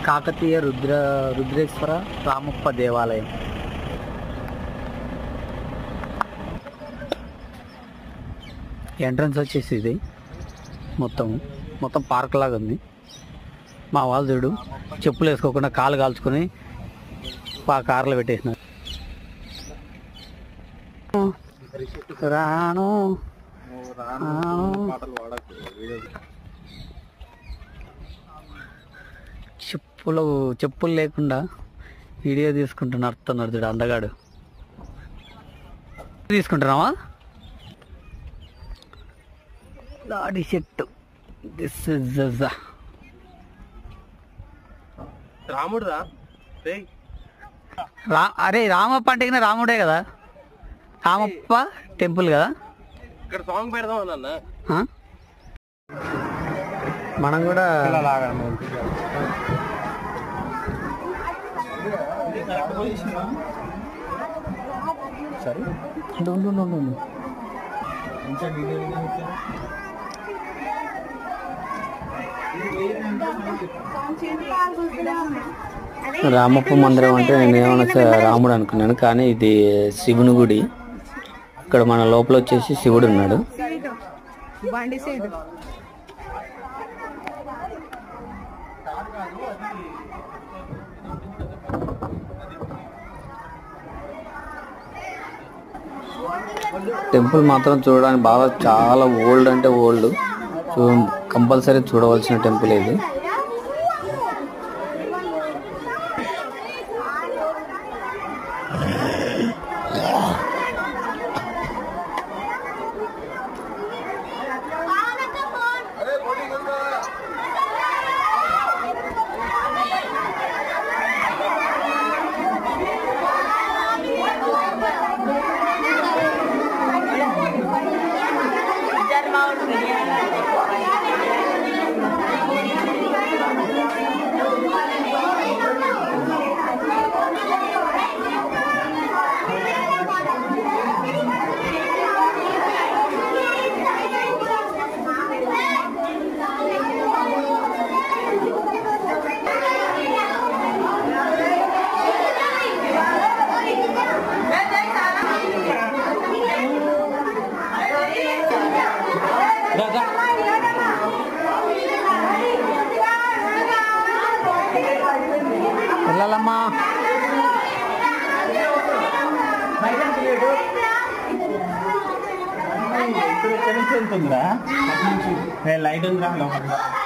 కాకతీయ రుద్రేశ్వర రామప్ప దేవాలయం. ఎంట్రన్స్ వచ్చేసి ఇది మొత్తం పార్క్ లాగా ఉంది. మా వాళ్ళు చూడు చెప్పులు వేసుకోకుండా కాలు కాల్చుకొని కార్లో పెట్టేసినారు. రాను చెప్పులు లేకుండా వీడియో తీసుకుంటున్నారు. అడుగుతున్నాడు చూడు అందగాడు. తీసుకుంటున్నావా? లాడి చెట్టు. దిస్ ఇస్ రాముడు అరే రామప్ప అంటే రాముడే కదా. రామప్ప టెంపుల్ కదా. ఇక్కడ సాంగ్ పెడదాం అన్న. మనం కూడా రామప్ప మందిరం అంటే నేను ఏమన్నా రాముడు అనుకున్నాను, కానీ ఇది శివుని గుడి. ఇక్కడ మన లోపల వచ్చేసి శివుడు ఉన్నాడు. టెంపుల్ మాత్రం చూడడానికి బాగా చాలా ఓల్డ్ అంటే ఓల్డ్. కంపల్సరీ చూడవలసిన టెంపుల్ ఇది. వెళ్ళాలమ్మా. లైట్ ఉందిరా లోపల.